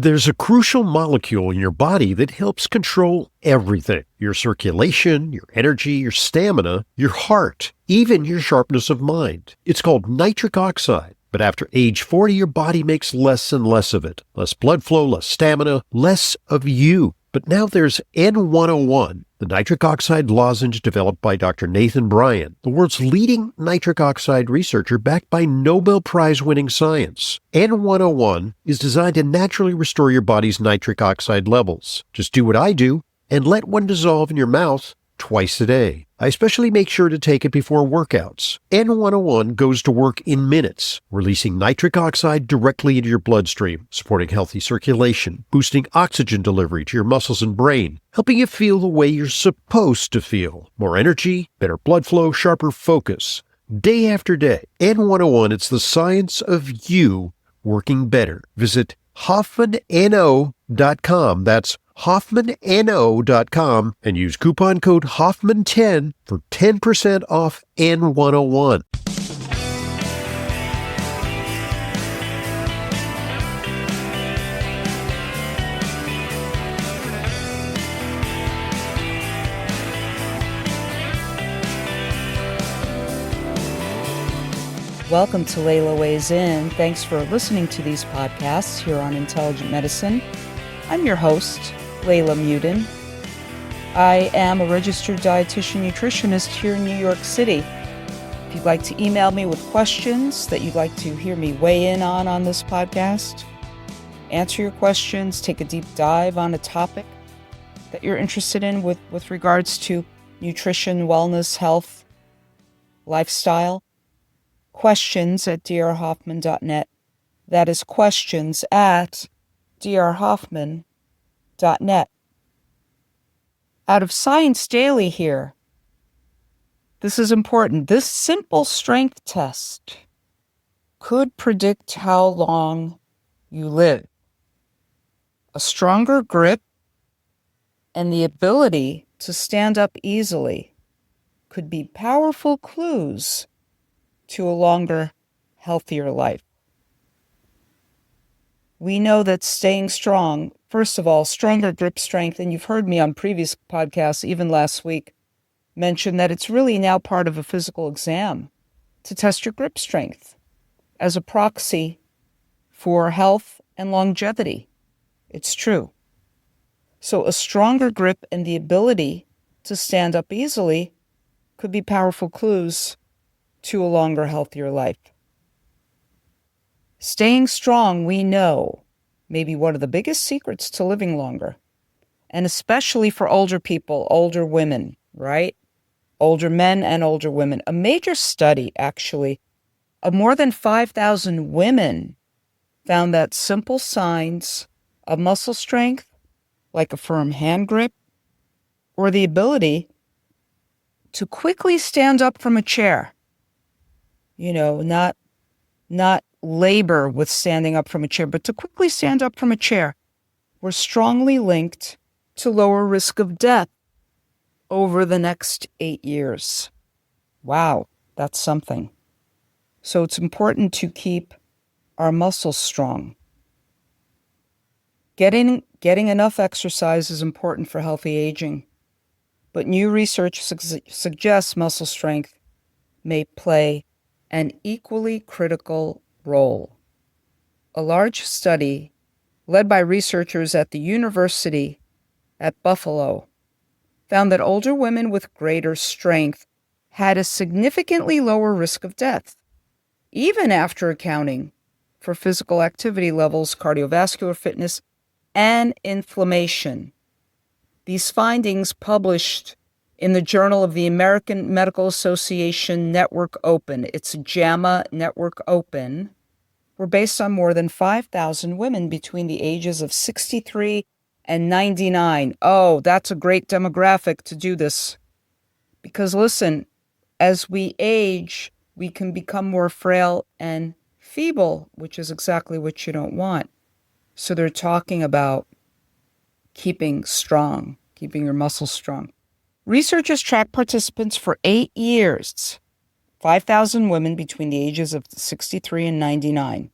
There's a crucial molecule in your body that helps control everything. Your circulation, your energy, your stamina, your heart, even your sharpness of mind. It's called nitric oxide. But after age 40, your body makes less and less of it. Less blood flow, less stamina, less of you. But now there's N101, the nitric oxide lozenge developed by Dr. Nathan Bryan, the world's leading nitric oxide researcher backed by Nobel Prize-winning science. N101 is designed to naturally restore your body's nitric oxide levels. Just do what I do and let one dissolve in your mouth twice a day. I especially make sure to take it before workouts. N101 goes to work in minutes, releasing nitric oxide directly into your bloodstream, supporting healthy circulation, boosting oxygen delivery to your muscles and brain, helping you feel the way you're supposed to feel. More energy, better blood flow, sharper focus. Day after day. N101, it's the science of you working better. Visit HoffmanNO.com. That's HoffmanNO.com and use coupon code Hoffman10 for 10% off N101. Welcome to Leyla Weighs In. Thanks for listening to these podcasts here on Intelligent Medicine. I'm your host, Leyla Muedin. I am a registered dietitian nutritionist here in New York City. If you'd like to email me with questions that you'd like to hear me weigh in on this podcast, answer your questions, take a deep dive on a topic that you're interested in with regards to nutrition, wellness, health, lifestyle, questions@drhoffman.net. That is questions@drhoffman.net. Out of Science Daily here. This is important. This simple strength test could predict how long you live. A stronger grip and the ability to stand up easily could be powerful clues to a longer, healthier life. We know that staying strong, first of all, stronger grip strength, and you've heard me on previous podcasts, even last week, mention that it's really now part of a physical exam to test your grip strength as a proxy for health and longevity. It's true. So a stronger grip and the ability to stand up easily could be powerful clues to a longer, healthier life. Staying strong, we know, may be one of the biggest secrets to living longer, and especially for older people, older women, right? Older men and older women. A major study, actually, of more than 5,000 women found that simple signs of muscle strength, like a firm hand grip, or the ability to quickly stand up from a chair, not labor with standing up from a chair, but to quickly stand up from a chair, were strongly linked to lower risk of death over the next 8 years. Wow, that's something. So it's important to keep our muscles strong. Getting enough exercise is important for healthy aging, but new research suggests muscle strength may play an equally critical role. A large study led by researchers at the University at Buffalo found that older women with greater strength had a significantly lower risk of death, even after accounting for physical activity levels, cardiovascular fitness, and inflammation. These findings, published in the Journal of the American Medical Association Network Open, it's JAMA Network Open, were based on more than 5,000 women between the ages of 63 and 99. Oh, that's a great demographic to do this. Because listen, as we age, we can become more frail and feeble, which is exactly what you don't want. So they're talking about keeping strong, keeping your muscles strong. Researchers tracked participants for 8 years, 5,000 women between the ages of 63 and 99.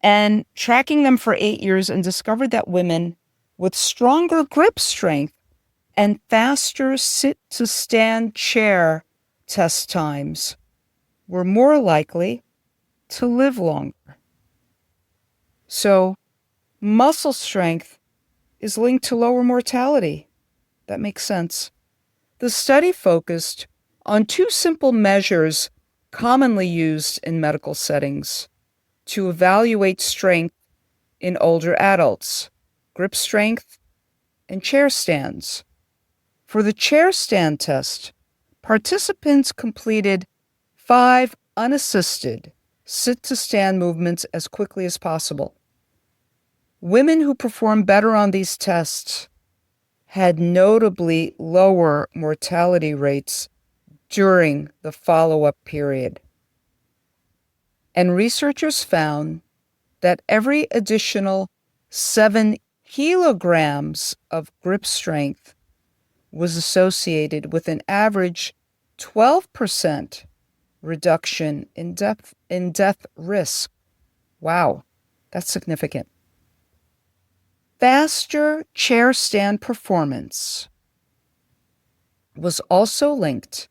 and tracking them for 8 years, and discovered that women with stronger grip strength and faster sit-to-stand chair test times were more likely to live longer. So muscle strength is linked to lower mortality. That makes sense. The study focused on two simple measures commonly used in medical settings to evaluate strength in older adults: grip strength and chair stands. For the chair stand test, participants completed 5 unassisted sit-to-stand movements as quickly as possible. Women who performed better on these tests had notably lower mortality rates during the follow-up period. And researchers found that every additional 7 kilograms of grip strength was associated with an average 12% reduction in death risk. Wow, that's significant. Faster chair stand performance was also linked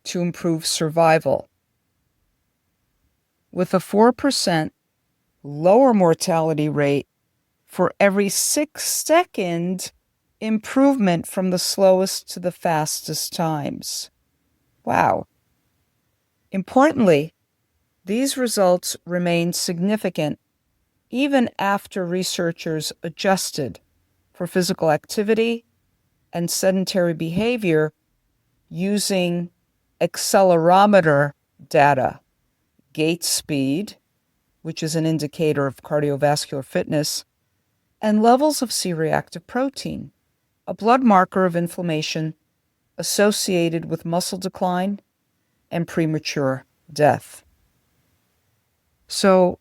to improved survival, with a 4% lower mortality rate for every 6-second improvement from the slowest to the fastest times. Wow. Importantly, these results remained significant even after researchers adjusted for physical activity and sedentary behavior using accelerometer data, gait speed, which is an indicator of cardiovascular fitness, and levels of C-reactive protein, a blood marker of inflammation associated with muscle decline and premature death. So,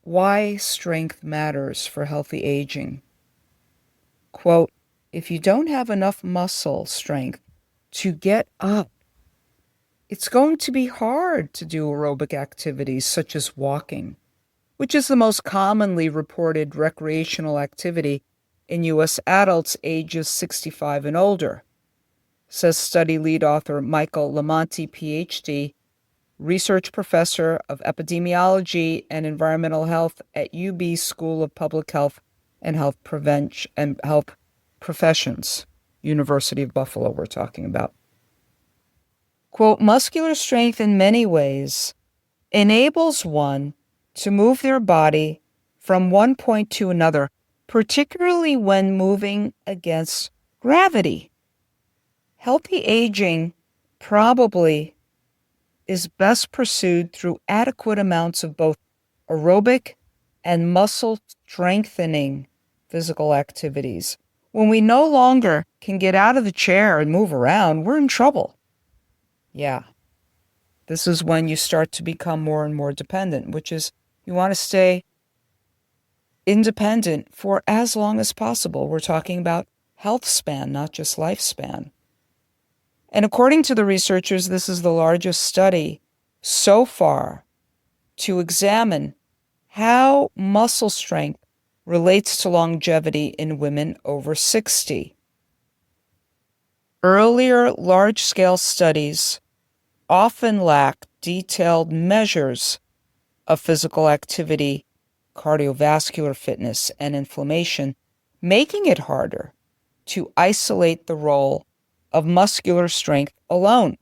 why strength matters for healthy aging? Quote, if you don't have enough muscle strength to get up, it's going to be hard to do aerobic activities such as walking, which is the most commonly reported recreational activity in U.S. adults ages 65 and older, says study lead author Michael Lamonti, PhD, research professor of epidemiology and environmental health at UB School of Public Health and Health Prevention and Health Professions, University of Buffalo we're talking about. Quote, muscular strength in many ways enables one to move their body from one point to another, particularly when moving against gravity. Healthy aging probably is best pursued through adequate amounts of both aerobic and muscle strengthening physical activities. When we no longer can get out of the chair and move around, we're in trouble. Yeah. This is when you start to become more and more dependent, which is you want to stay independent for as long as possible. We're talking about health span, not just lifespan. And according to the researchers, this is the largest study so far to examine how muscle strength relates to longevity in women over 60. Earlier large-scale studies often lack detailed measures of physical activity, cardiovascular fitness, and inflammation, making it harder to isolate the role of muscular strength alone.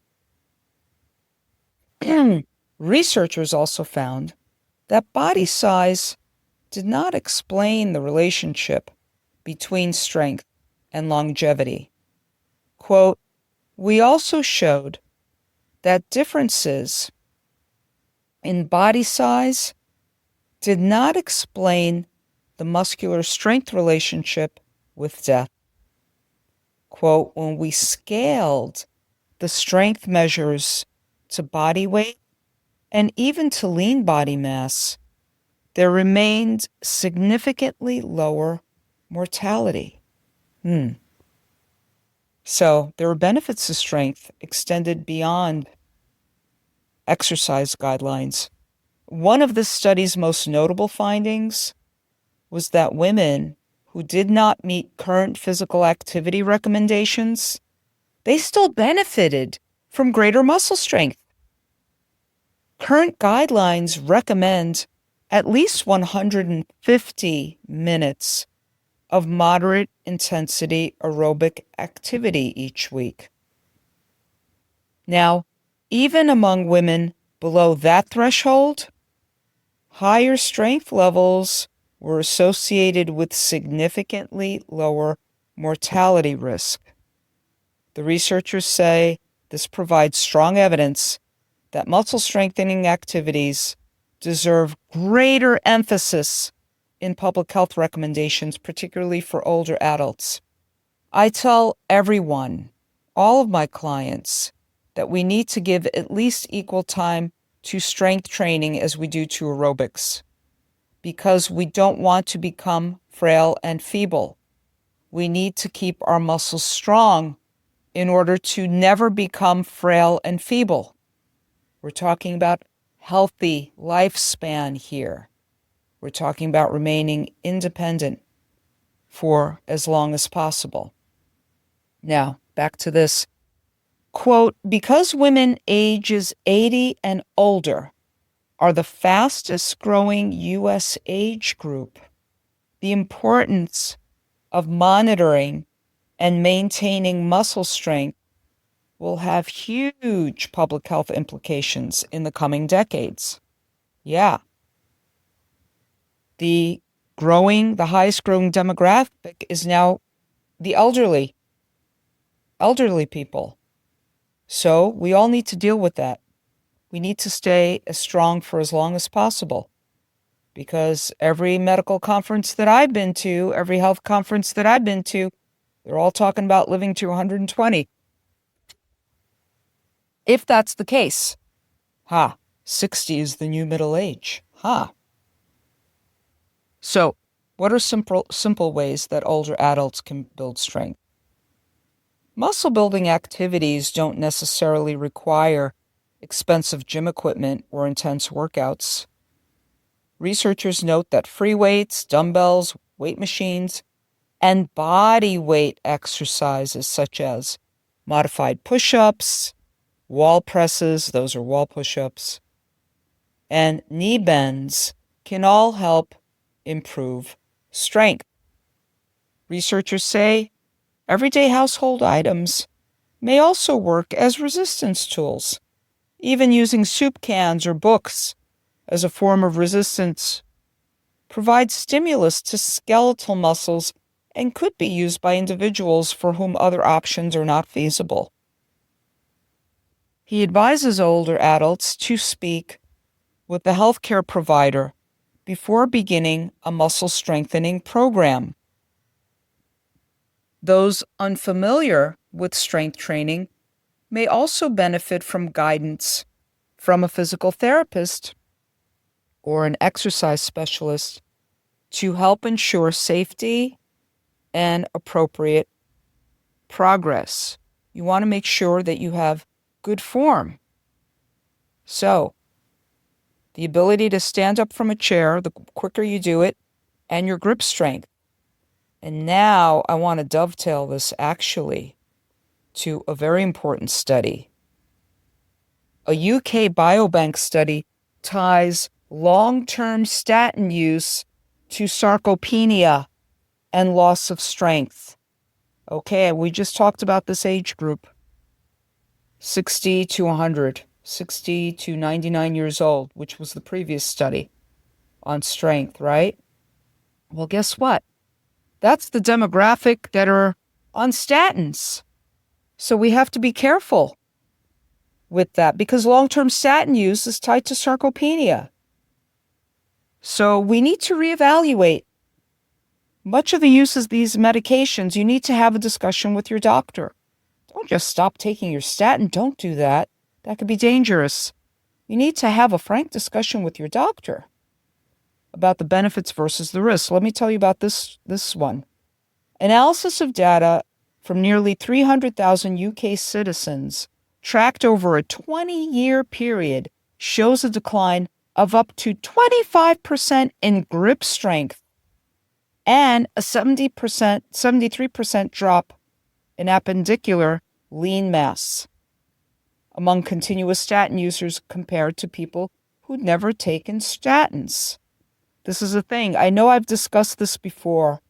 Researchers also found that body size did not explain the relationship between strength and longevity. Quote, we also showed that differences in body size did not explain the muscular strength relationship with death. Quote, when we scaled the strength measures to body weight and even to lean body mass, there remained significantly lower mortality. So there are benefits to strength extended beyond exercise guidelines. one of this study's most notable findings was that women who did not meet current physical activity recommendations, they still benefited from greater muscle strength. Current guidelines recommend at least 150 minutes of moderate intensity aerobic activity each week. Now, even among women below that threshold, higher strength levels were associated with significantly lower mortality risk. The researchers say this provides strong evidence that muscle strengthening activities deserve greater emphasis in public health recommendations, particularly for older adults. I tell everyone, all of my clients, that we need to give at least equal time to strength training as we do to aerobics, because we don't want to become frail and feeble. We need to keep our muscles strong in order to never become frail and feeble. We're talking about healthy lifespan here. We're talking about remaining independent for as long as possible. Now, back to this. Quote, because women ages 80 and older are the fastest growing U.S. age group, the importance of monitoring and maintaining muscle strength will have huge public health implications in the coming decades. Yeah. The highest growing demographic is now the elderly people. So we all need to deal with that. We need to stay as strong for as long as possible, because every medical conference that I've been to, every health conference that I've been to, they're all talking about living to 120. If that's the case, 60 is the new middle age. So what are simple ways that older adults can build strength? Muscle building activities don't necessarily require expensive gym equipment or intense workouts. Researchers note that free weights, dumbbells, weight machines, and body weight exercises such as modified push-ups, wall presses, those are wall push-ups, and knee bends can all help improve strength. Researchers say everyday household items may also work as resistance tools. Even using soup cans or books as a form of resistance provides stimulus to skeletal muscles and could be used by individuals for whom other options are not feasible. He advises older adults to speak with the healthcare provider before beginning a muscle strengthening program. Those unfamiliar with strength training may also benefit from guidance from a physical therapist or an exercise specialist to help ensure safety and appropriate progress. You want to make sure that you have good form. So, the ability to stand up from a chair, the quicker you do it, and your grip strength. And now I want to dovetail this actually to a very important study. A UK Biobank study ties long-term statin use to sarcopenia and loss of strength. Okay, we just talked about this age group, 60 to 100, 60 to 99 years old, which was the previous study on strength, right? Well, guess what? That's the demographic that are on statins. So we have to be careful with that because long-term statin use is tied to sarcopenia. So we need to reevaluate much of the use of these medications. You need to have a discussion with your doctor. Don't just stop taking your statin. Don't do that. That could be dangerous. You need to have a frank discussion with your doctor about the benefits versus the risks. Let me tell you about this one. Analysis of data from nearly 300,000 UK citizens tracked over a 20-year period shows a decline of up to 25% in grip strength and a 73% drop in appendicular lean mass among continuous statin users compared to people who'd never taken statins. This is a thing. I know I've discussed this before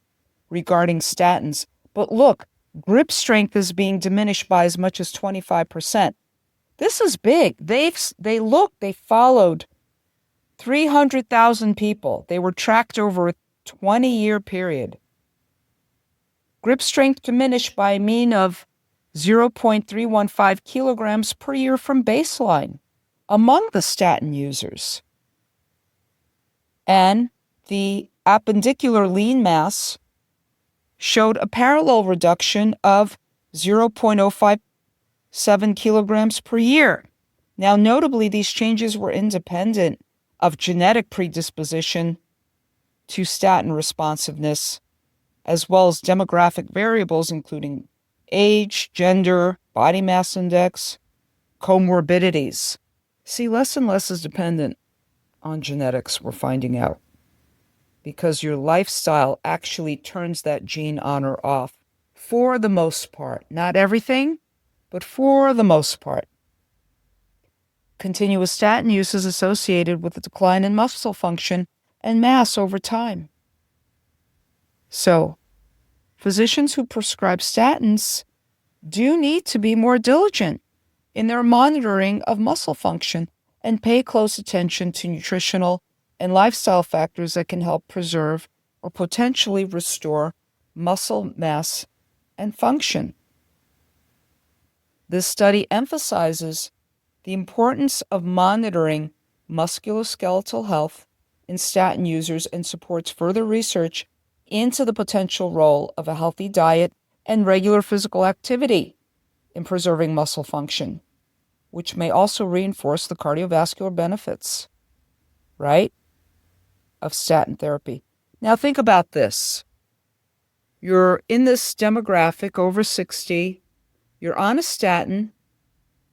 regarding statins, but look, grip strength is being diminished by as much as 25%. This is big. They followed 300,000 people. They were tracked over a 20-year period. Grip strength diminished by a mean of 0.315 kilograms per year from baseline among the statin users. And the appendicular lean mass showed a parallel reduction of 0.057 kilograms per year. Now, notably, these changes were independent of genetic predisposition to statin responsiveness, as well as demographic variables, including age, gender, body mass index, comorbidities. See, less and less is dependent on genetics, we're finding out, because your lifestyle actually turns that gene on or off for the most part. Not everything, but for the most part. Continuous statin use is associated with a decline in muscle function and mass over time. So, physicians who prescribe statins do need to be more diligent in their monitoring of muscle function and pay close attention to nutritional and lifestyle factors that can help preserve or potentially restore muscle mass and function. This study emphasizes the importance of monitoring musculoskeletal health in statin users and supports further research into the potential role of a healthy diet and regular physical activity in preserving muscle function, which may also reinforce the cardiovascular benefits, right, of statin therapy. Now think about this. You're in this demographic over 60, you're on a statin,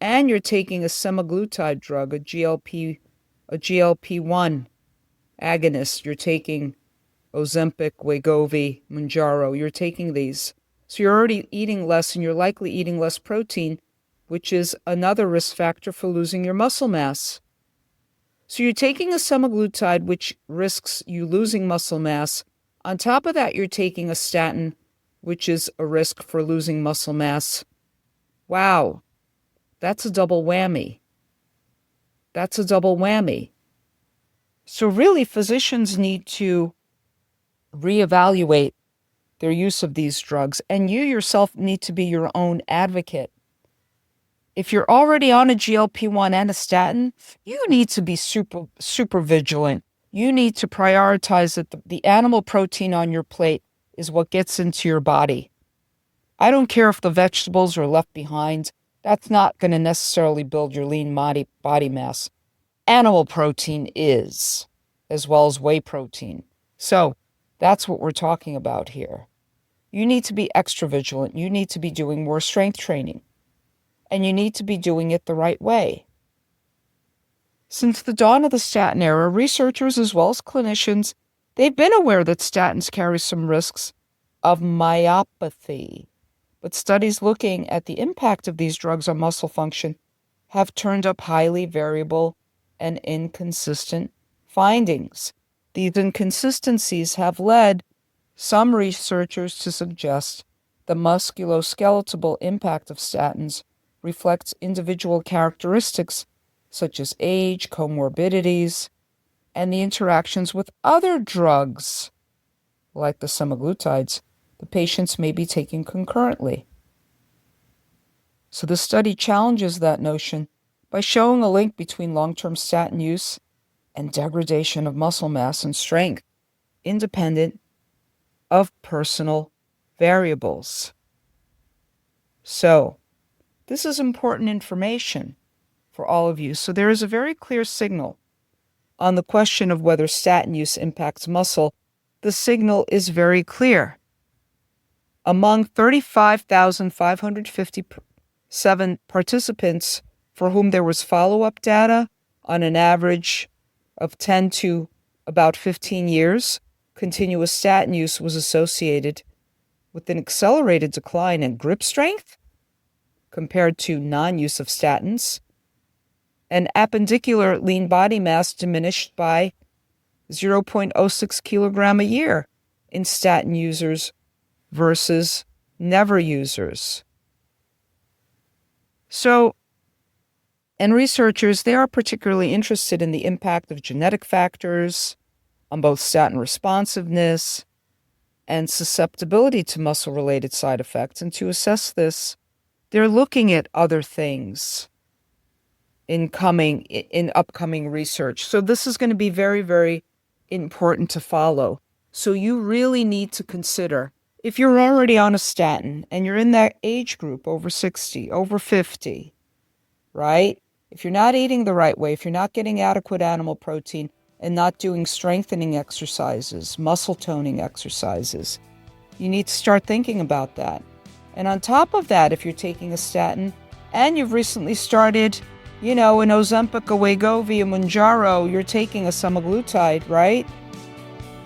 and you're taking a semaglutide drug, a GLP-1 agonist. You're taking Ozempic, Wegovy, Mounjaro. You're taking these. So you're already eating less, and you're likely eating less protein, which is another risk factor for losing your muscle mass. So you're taking a semaglutide, which risks you losing muscle mass. On top of that, you're taking a statin, which is a risk for losing muscle mass. Wow, that's a double whammy. That's a double whammy. So really, physicians need to reevaluate their use of these drugs, and you yourself need to be your own advocate. If you're already on a GLP-1 and a statin, you need to be super vigilant. You need to prioritize that the animal protein on your plate is what gets into your body. I don't care if the vegetables are left behind. That's not going to necessarily build your lean body mass. Animal protein is, as well as whey protein. So that's what we're talking about here. You need to be extra vigilant. You need to be doing more strength training. And you need to be doing it the right way. Since the dawn of the statin era, researchers as well as clinicians, they've been aware that statins carry some risks of myopathy. But studies looking at the impact of these drugs on muscle function have turned up highly variable and inconsistent findings. These inconsistencies have led some researchers to suggest the musculoskeletal impact of statins reflects individual characteristics such as age, comorbidities, and the interactions with other drugs, like the semaglutides, the patients may be taking concurrently. So the study challenges that notion by showing a link between long-term statin use and degradation of muscle mass and strength, independent of personal variables. So, this is important information for all of you. So there is a very clear signal on the question of whether statin use impacts muscle. The signal is very clear. Among 35,557 participants for whom there was follow-up data on an average of 10 to about 15 years, continuous statin use was associated with an accelerated decline in grip strength compared to non-use of statins, and appendicular lean body mass diminished by 0.06 kilogram a year in statin users versus never users. So, and researchers, they are particularly interested in the impact of genetic factors on both statin responsiveness and susceptibility to muscle-related side effects. And to assess this, they're looking at other things in upcoming research. So this is going to be very, very important to follow. So you really need to consider, if you're already on a statin and you're in that age group, over 60, over 50, right? If you're not eating the right way, if you're not getting adequate animal protein and not doing strengthening exercises, muscle toning exercises, you need to start thinking about that. And on top of that, if you're taking a statin and you've recently started, an Ozempic, a Wegovy, a Mounjaro, you're taking a semaglutide, right?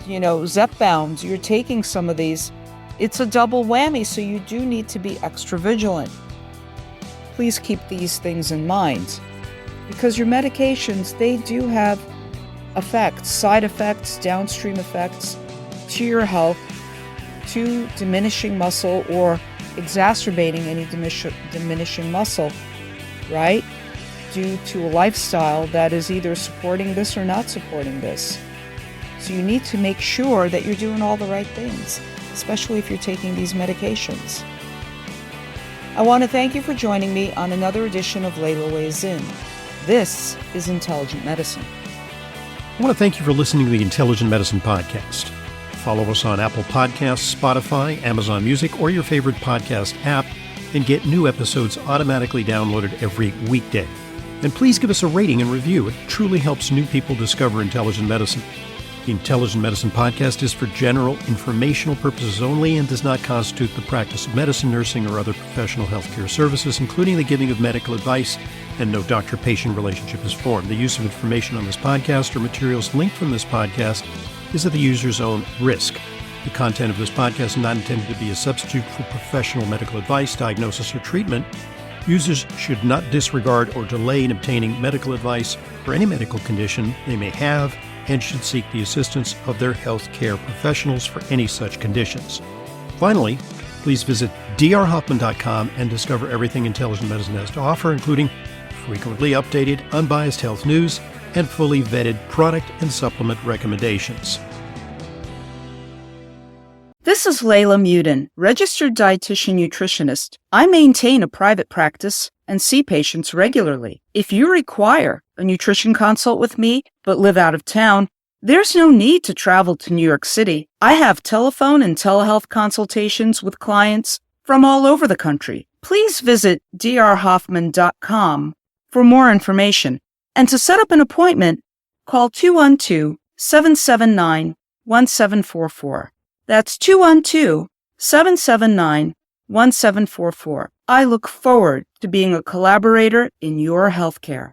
Zepbound, you're taking some of these. It's a double whammy, so you do need to be extra vigilant. Please keep these things in mind, because your medications, they do have effects, side effects, downstream effects to your health, to diminishing muscle or exacerbating any diminishing muscle, right? Due to a lifestyle that is either supporting this or not supporting this. So you need to make sure that you're doing all the right things, especially if you're taking these medications. I want to thank you for joining me on another edition of Leyla Weighs In. This is Intelligent Medicine. I want to thank you for listening to the Intelligent Medicine Podcast. Follow us on Apple Podcasts, Spotify, Amazon Music, or your favorite podcast app, and get new episodes automatically downloaded every weekday. And please give us a rating and review. It truly helps new people discover intelligent medicine. The Intelligent Medicine Podcast is for general informational purposes only and does not constitute the practice of medicine, nursing, or other professional healthcare services, including the giving of medical advice, and no doctor-patient relationship is formed. The use of information on this podcast or materials linked from this podcast is at the user's own risk. The content of this podcast is not intended to be a substitute for professional medical advice, diagnosis, or treatment. Users should not disregard or delay in obtaining medical advice for any medical condition they may have, and should seek the assistance of their healthcare professionals for any such conditions. Finally, please visit drhoffman.com and discover everything Intelligent Medicine has to offer, including frequently updated, unbiased health news and fully vetted product and supplement recommendations. This is Leyla Muedin, registered dietitian nutritionist. I maintain a private practice and see patients regularly. If you require a nutrition consult with me but live out of town, there's no need to travel to New York City. I have telephone and telehealth consultations with clients from all over the country. Please visit drhoffman.com for more information. And to set up an appointment, call 212-779-1744. That's 212-779-1744. I look forward to being a collaborator in your healthcare.